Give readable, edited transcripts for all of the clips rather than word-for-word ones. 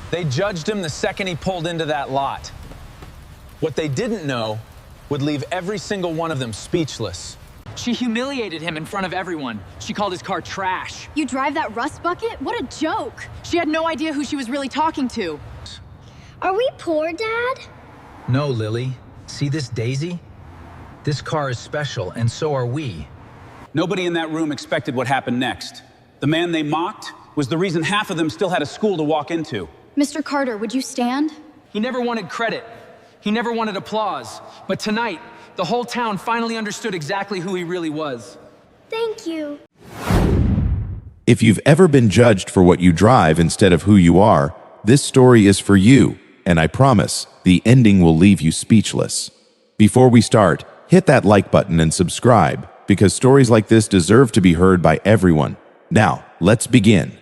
They judged him the second he pulled into that lot. What they didn't know would leave every single one of them speechless. She humiliated him in front of everyone. She called his car trash. You drive that rust bucket? What a joke! She had no idea who she was really talking to. Are we poor, Dad? No, Lily. See this daisy? This car is special, and so are we. Nobody in that room expected what happened next. The man they mocked was the reason half of them still had a school to walk into. Mr. Carter, would you stand? He never wanted credit. He never wanted applause. But tonight, the whole town finally understood exactly who he really was. Thank you. If you've ever been judged for what you drive instead of who you are, this story is for you, and I promise, the ending will leave you speechless. Before we start, hit that like button and subscribe, because stories like this deserve to be heard by everyone. Now, let's begin.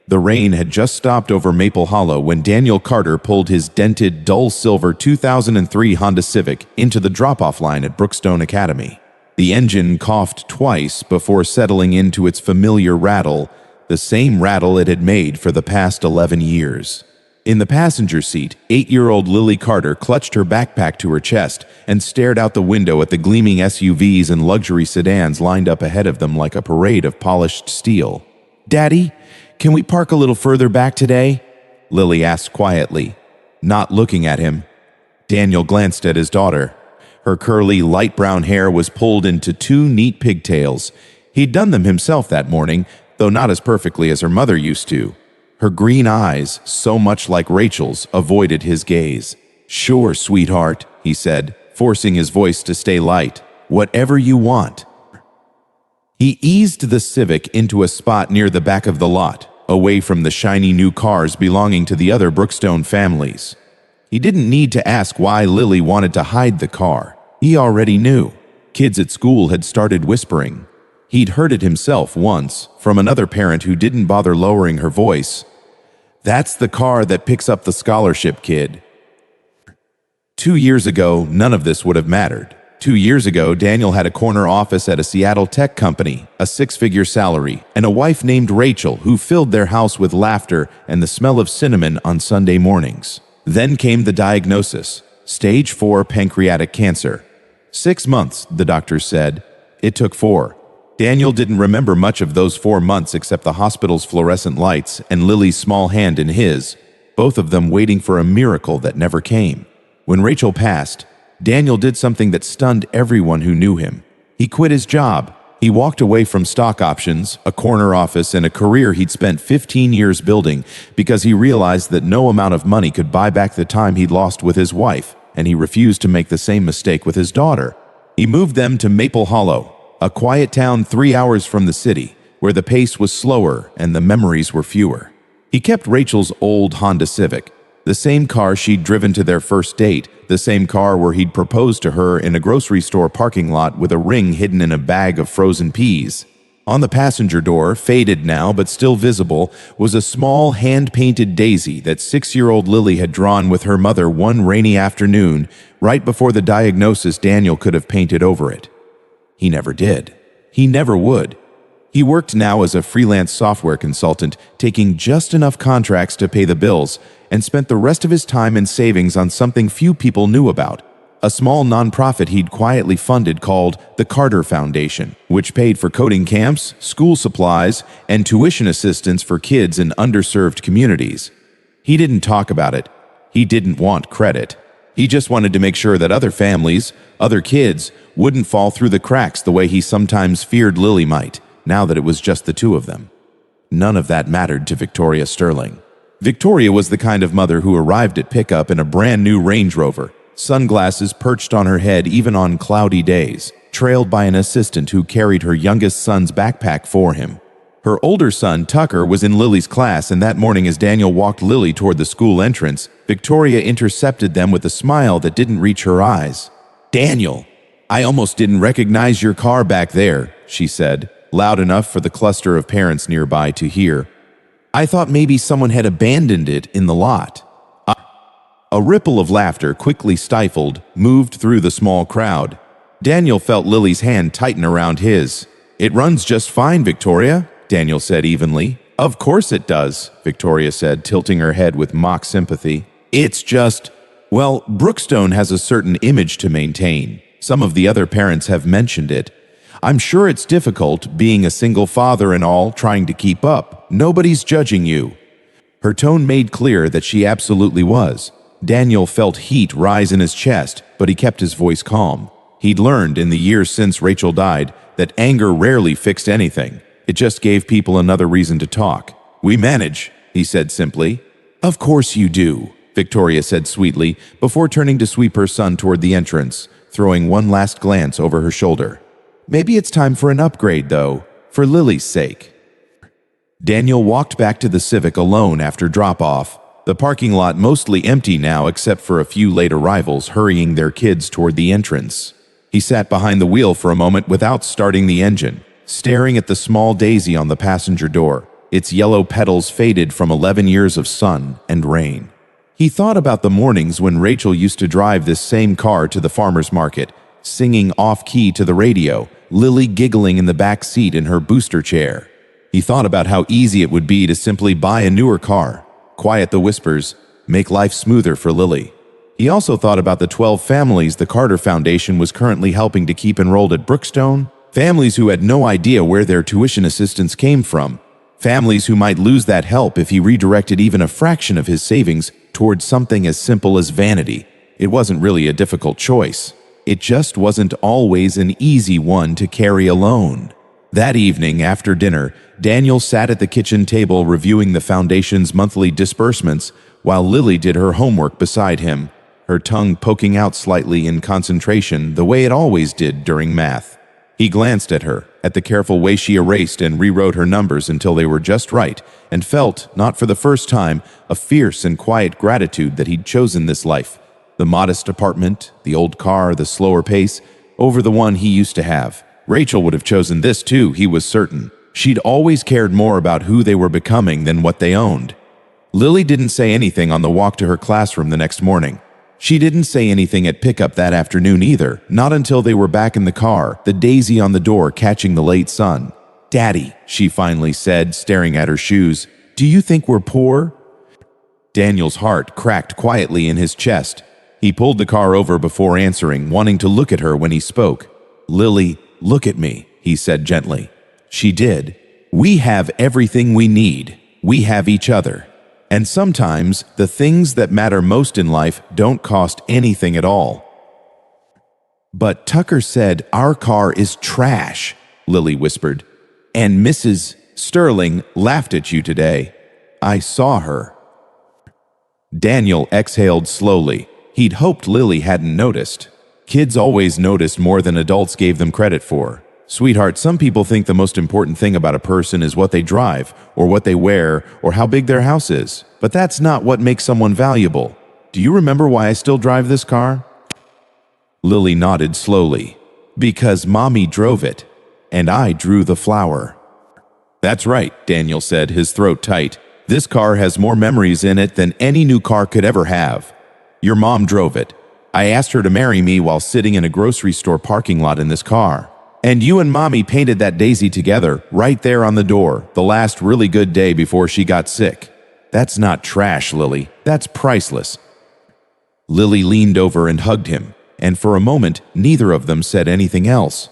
The rain had just stopped over Maple Hollow when Daniel Carter pulled his dented, dull silver 2003 Honda Civic into the drop-off line at Brookstone Academy. The engine coughed twice before settling into its familiar rattle, the same rattle it had made for the past 11 years. In the passenger seat, 8-year-old Lily Carter clutched her backpack to her chest and stared out the window at the gleaming SUVs and luxury sedans lined up ahead of them like a parade of polished steel. "Daddy, can we park a little further back today?" Lily asked quietly, not looking at him. Daniel glanced at his daughter. Her curly, light brown hair was pulled into 2 neat pigtails. He'd done them himself that morning, though not as perfectly as her mother used to. Her green eyes, so much like Rachel's, avoided his gaze. "Sure, sweetheart," he said, forcing his voice to stay light. "Whatever you want." He eased the Civic into a spot near the back of the lot, away from the shiny new cars belonging to the other Brookstone families. He didn't need to ask why Lily wanted to hide the car. He already knew. Kids at school had started whispering. He'd heard it himself once, from another parent who didn't bother lowering her voice. "That's the car that picks up the scholarship kid." 2 years ago, none of this would have mattered. 2 years ago, Daniel had a corner office at a Seattle tech company, a 6-figure salary, and a wife named Rachel who filled their house with laughter and the smell of cinnamon on Sunday mornings. Then came the diagnosis: stage 4 pancreatic cancer. 6 months, the doctor said. It took 4. Daniel didn't remember much of those 4 months except the hospital's fluorescent lights and Lily's small hand in his, both of them waiting for a miracle that never came. When Rachel passed, Daniel did something that stunned everyone who knew him. He quit his job. He walked away from stock options, a corner office, and a career he'd spent 15 years building because he realized that no amount of money could buy back the time he'd lost with his wife, and he refused to make the same mistake with his daughter. He moved them to Maple Hollow, a quiet town 3 hours from the city, where the pace was slower and the memories were fewer. He kept Rachel's old Honda Civic, the same car she'd driven to their first date, the same car where he'd proposed to her in a grocery store parking lot with a ring hidden in a bag of frozen peas. On the passenger door, faded now but still visible, was a small hand-painted daisy that 6-year-old Lily had drawn with her mother one rainy afternoon, right before the diagnosis Daniel could have painted over it. He never did. He never would. He worked now as a freelance software consultant, taking just enough contracts to pay the bills, and spent the rest of his time and savings on something few people knew about, a small nonprofit he'd quietly funded called the Carter Foundation, which paid for coding camps, school supplies, and tuition assistance for kids in underserved communities. He didn't talk about it. He didn't want credit. He just wanted to make sure that other families, other kids, wouldn't fall through the cracks the way he sometimes feared Lily might, now that it was just the 2 of them. None of that mattered to Victoria Sterling. Victoria was the kind of mother who arrived at pickup in a brand new Range Rover, sunglasses perched on her head even on cloudy days, trailed by an assistant who carried her youngest son's backpack for him. Her older son, Tucker, was in Lily's class, and that morning as Daniel walked Lily toward the school entrance, Victoria intercepted them with a smile that didn't reach her eyes. "Daniel, I almost didn't recognize your car back there," she said, loud enough for the cluster of parents nearby to hear. "I thought maybe someone had abandoned it in the lot." A ripple of laughter, quickly stifled, moved through the small crowd. Daniel felt Lily's hand tighten around his. "It runs just fine, Victoria," Daniel said evenly. Of course it does, Victoria said, tilting her head with mock sympathy. It's just, well, Brookstone has a certain image to maintain. Some of the other parents have mentioned it. I'm sure it's difficult, being a single father and all, trying to keep up. Nobody's judging you. Her tone made clear that she absolutely was. Daniel felt heat rise in his chest, but he kept his voice calm. He'd learned in the years since Rachel died that anger rarely fixed anything. It just gave people another reason to talk. We manage, he said simply. Of course you do, Victoria said sweetly, before turning to sweep her son toward the entrance, throwing one last glance over her shoulder. Maybe it's time for an upgrade, though, for Lily's sake. Daniel walked back to the Civic alone after drop-off, the parking lot mostly empty now except for a few late arrivals hurrying their kids toward the entrance. He sat behind the wheel for a moment without starting the engine, staring at the small daisy on the passenger door, its yellow petals faded from 11 years of sun and rain. He thought about the mornings when Rachel used to drive this same car to the farmer's market, singing off-key to the radio, Lily giggling in the back seat in her booster chair. He thought about how easy it would be to simply buy a newer car, quiet the whispers, make life smoother for Lily. He also thought about the 12 families the Carter Foundation was currently helping to keep enrolled at Brookstone, families who had no idea where their tuition assistance came from, families who might lose that help if he redirected even a fraction of his savings towards something as simple as vanity. It wasn't really a difficult choice. It just wasn't always an easy one to carry alone. That evening, after dinner, Daniel sat at the kitchen table reviewing the foundation's monthly disbursements while Lily did her homework beside him, her tongue poking out slightly in concentration the way it always did during math. He glanced at her, at the careful way she erased and rewrote her numbers until they were just right, and felt, not for the first time, a fierce and quiet gratitude that he'd chosen this life. The modest apartment, the old car, the slower pace, over the one he used to have. Rachel would have chosen this too, he was certain. She'd always cared more about who they were becoming than what they owned. Lily didn't say anything on the walk to her classroom the next morning. She didn't say anything at pickup that afternoon either, not until they were back in the car, the daisy on the door catching the late sun. "Daddy," she finally said, staring at her shoes, "do you think we're poor?" Daniel's heart cracked quietly in his chest. He pulled the car over before answering, wanting to look at her when he spoke. "Lily, look at me," he said gently. She did. "We have everything we need. We have each other. And sometimes the things that matter most in life don't cost anything at all." "But Tucker said our car is trash," Lily whispered. "And Mrs. Sterling laughed at you today. I saw her." Daniel exhaled slowly. He'd hoped Lily hadn't noticed. Kids always noticed more than adults gave them credit for. "Sweetheart, some people think the most important thing about a person is what they drive, or what they wear, or how big their house is. But that's not what makes someone valuable. Do you remember why I still drive this car?" Lily nodded slowly. "Because Mommy drove it, and I drew the flower." "That's right," Daniel said, his throat tight. "This car has more memories in it than any new car could ever have. Your mom drove it. I asked her to marry me while sitting in a grocery store parking lot in this car. And you and Mommy painted that daisy together, right there on the door, the last really good day before she got sick. That's not trash, Lily. That's priceless." Lily leaned over and hugged him, and for a moment, neither of them said anything else.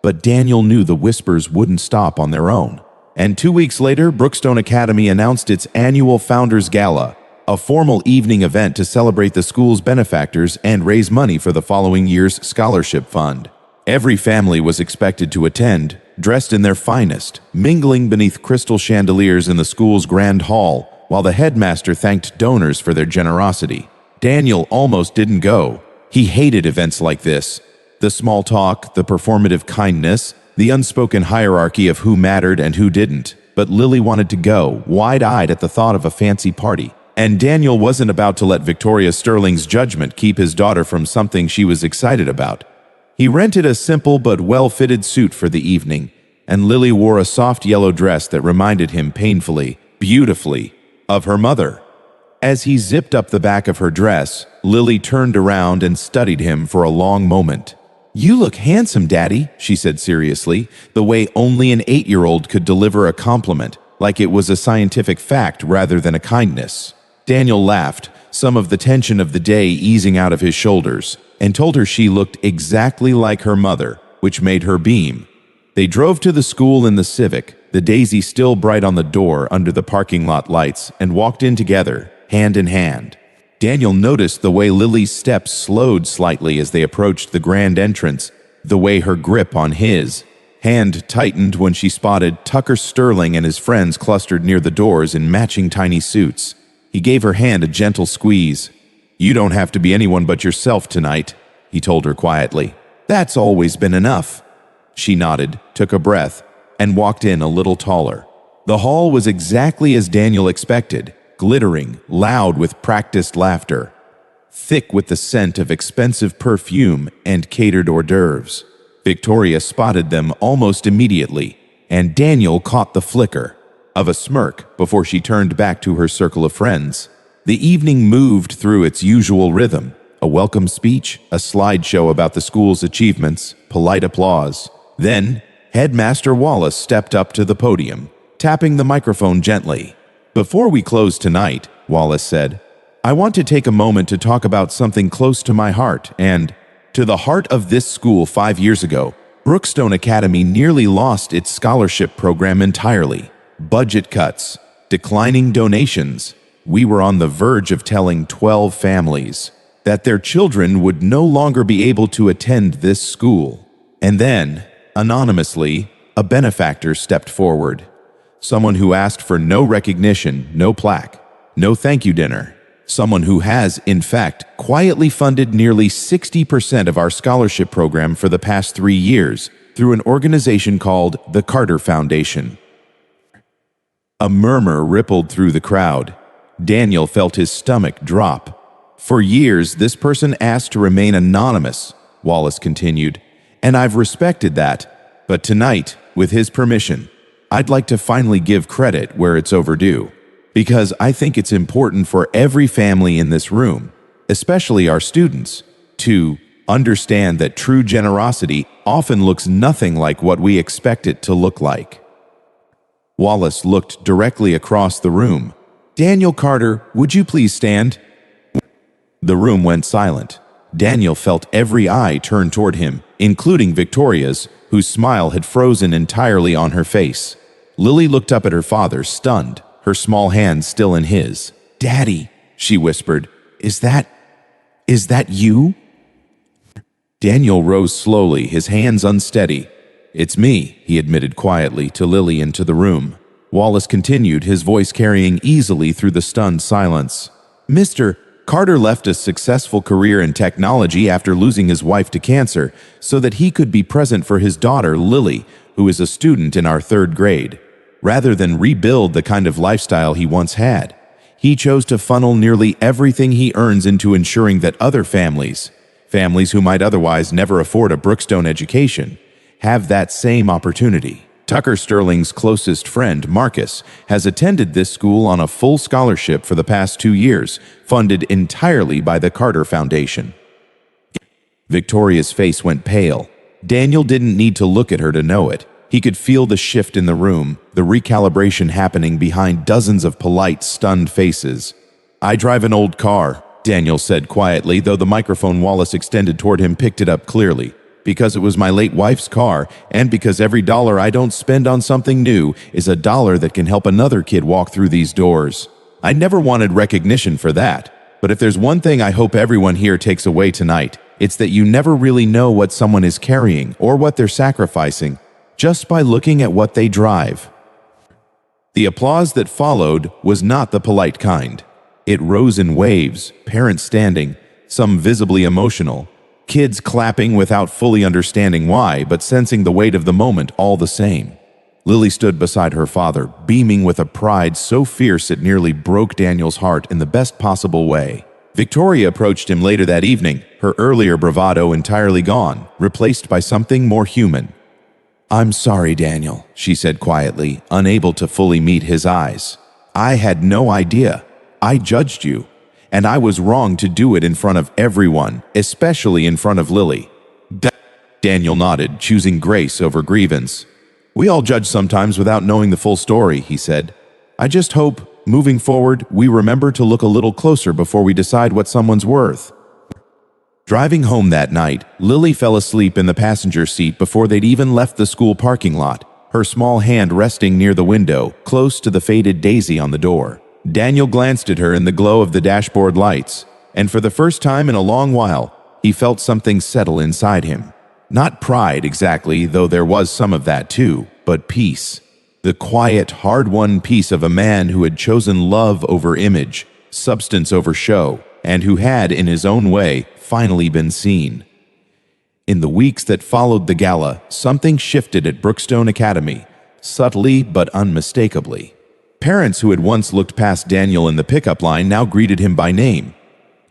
But Daniel knew the whispers wouldn't stop on their own. And 2 weeks later, Brookstone Academy announced its annual Founders Gala, a formal evening event to celebrate the school's benefactors and raise money for the following year's scholarship fund. Every family was expected to attend, dressed in their finest, mingling beneath crystal chandeliers in the school's grand hall, while the headmaster thanked donors for their generosity. Daniel almost didn't go. He hated events like this. The small talk, the performative kindness, the unspoken hierarchy of who mattered and who didn't. But Lily wanted to go, wide-eyed at the thought of a fancy party. And Daniel wasn't about to let Victoria Sterling's judgment keep his daughter from something she was excited about. He rented a simple but well-fitted suit for the evening, and Lily wore a soft yellow dress that reminded him painfully, beautifully, of her mother. As he zipped up the back of her dress, Lily turned around and studied him for a long moment. "You look handsome, Daddy," she said seriously, the way only an 8-year-old could deliver a compliment. like it was a scientific fact rather than a kindness. Daniel laughed, some of the tension of the day easing out of his shoulders, and told her she looked exactly like her mother, which made her beam. They drove to the school in the Civic, the daisy still bright on the door under the parking lot lights, and walked in together, hand in hand. Daniel noticed the way Lily's steps slowed slightly as they approached the grand entrance, the way her grip on his hand tightened when she spotted Tucker Sterling and his friends clustered near the doors in matching tiny suits. He gave her hand a gentle squeeze. "You don't have to be anyone but yourself tonight," he told her quietly. "That's always been enough." She nodded, took a breath, and walked in a little taller. The hall was exactly as Daniel expected, glittering, loud with practiced laughter, thick with the scent of expensive perfume and catered hors d'oeuvres. Victoria spotted them almost immediately, and Daniel caught the flicker of a smirk before she turned back to her circle of friends. The evening moved through its usual rhythm, a welcome speech, a slideshow about the school's achievements, polite applause. Then, Headmaster Wallace stepped up to the podium, tapping the microphone gently. "Before we close tonight," Wallace said, "I want to take a moment to talk about something close to my heart and to the heart of this school. 5 years ago, Brookstone Academy nearly lost its scholarship program entirely. Budget cuts, declining donations. We were on the verge of telling 12 families that their children would no longer be able to attend this school. And then, anonymously, a benefactor stepped forward. Someone who asked for no recognition, no plaque, no thank you dinner. Someone who has, in fact, quietly funded nearly 60% of our scholarship program for the past 3 years through an organization called the Carter Foundation." A murmur rippled through the crowd. Daniel felt his stomach drop. "For years, this person asked to remain anonymous," Wallace continued, "and I've respected that. But tonight, with his permission, I'd like to finally give credit where it's overdue. Because I think it's important for every family in this room, especially our students, to understand that true generosity often looks nothing like what we expect it to look like." Wallace looked directly across the room. "Daniel Carter, would you please stand?" The room went silent. Daniel felt every eye turn toward him, including Victoria's, whose smile had frozen entirely on her face. Lily looked up at her father, stunned, her small hand still in his. "Daddy," she whispered, Is that you?" Daniel rose slowly, his hands unsteady. "It's me," he admitted quietly to Lily and to the room. Wallace continued, his voice carrying easily through the stunned silence. "Mr. Carter left a successful career in technology after losing his wife to cancer so that he could be present for his daughter, Lily, who is a student in our 3rd grade. Rather than rebuild the kind of lifestyle he once had, he chose to funnel nearly everything he earns into ensuring that other families who might otherwise never afford a Brookstone education, have that same opportunity. Tucker Sterling's closest friend, Marcus, has attended this school on a full scholarship for the past 2 years, funded entirely by the Carter Foundation." Victoria's face went pale. Daniel didn't need to look at her to know it. He could feel the shift in the room, the recalibration happening behind dozens of polite, stunned faces. "I drive an old car," Daniel said quietly, though the microphone Wallace extended toward him picked it up clearly. "Because it was my late wife's car, and because every dollar I don't spend on something new is a dollar that can help another kid walk through these doors. I never wanted recognition for that, but if there's one thing I hope everyone here takes away tonight, it's that you never really know what someone is carrying or what they're sacrificing, just by looking at what they drive." The applause that followed was not the polite kind. It rose in waves, parents standing, some visibly emotional, kids clapping without fully understanding why, but sensing the weight of the moment all the same. Lily stood beside her father, beaming with a pride so fierce it nearly broke Daniel's heart in the best possible way. Victoria approached him later that evening, her earlier bravado entirely gone, replaced by something more human. "I'm sorry, Daniel," she said quietly, unable to fully meet his eyes. "I had no idea. I judged you, and I was wrong to do it in front of everyone, especially in front of Lily." Daniel nodded, choosing grace over grievance. We all judge sometimes without knowing the full story, he said. I just hope, moving forward, we remember to look a little closer before we decide what someone's worth. Driving home that night, Lily fell asleep in the passenger seat before they'd even left the school parking lot, her small hand resting near the window, close to the faded daisy on the door. Daniel glanced at her in the glow of the dashboard lights, and for the first time in a long while, he felt something settle inside him. Not pride exactly, though there was some of that too, but peace. The quiet, hard-won peace of a man who had chosen love over image, substance over show, and who had, in his own way, finally been seen. In the weeks that followed the gala, something shifted at Brookstone Academy, subtly but unmistakably. Parents who had once looked past Daniel in the pickup line now greeted him by name.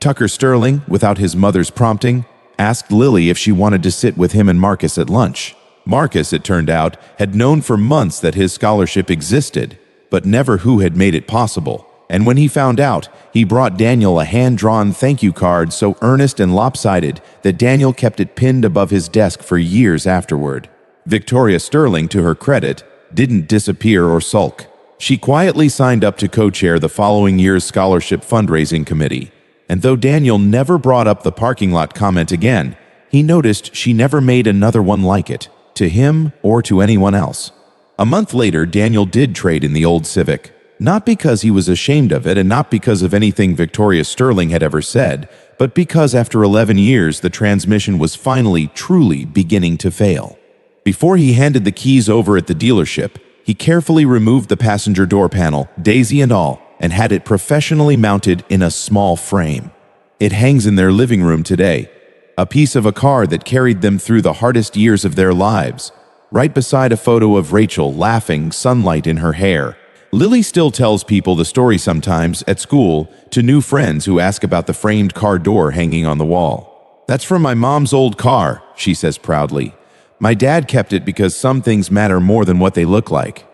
Tucker Sterling, without his mother's prompting, asked Lily if she wanted to sit with him and Marcus at lunch. Marcus, it turned out, had known for months that his scholarship existed, but never who had made it possible. And when he found out, he brought Daniel a hand-drawn thank you card so earnest and lopsided that Daniel kept it pinned above his desk for years afterward. Victoria Sterling, to her credit, didn't disappear or sulk. She quietly signed up to co-chair the following year's scholarship fundraising committee. And though Daniel never brought up the parking lot comment again, he noticed she never made another one like it, to him or to anyone else. A month later, Daniel did trade in the old Civic. Not because he was ashamed of it and not because of anything Victoria Sterling had ever said, but because after 11 years the transmission was finally, truly beginning to fail. Before he handed the keys over at the dealership, he carefully removed the passenger door panel, daisy and all, and had it professionally mounted in a small frame. It hangs in their living room today, a piece of a car that carried them through the hardest years of their lives, right beside a photo of Rachel laughing, sunlight in her hair. Lily still tells people the story sometimes, at school, to new friends who ask about the framed car door hanging on the wall. That's from my mom's old car, she says proudly. My dad kept it because some things matter more than what they look like.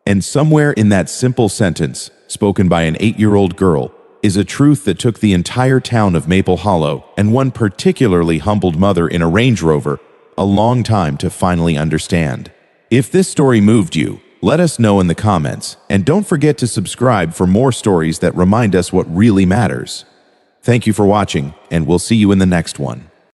And somewhere in that simple sentence, spoken by an 8-year-old girl, is a truth that took the entire town of Maple Hollow and one particularly humbled mother in a Range Rover a long time to finally understand. If this story moved you, let us know in the comments, and don't forget to subscribe for more stories that remind us what really matters. Thank you for watching, and we'll see you in the next one.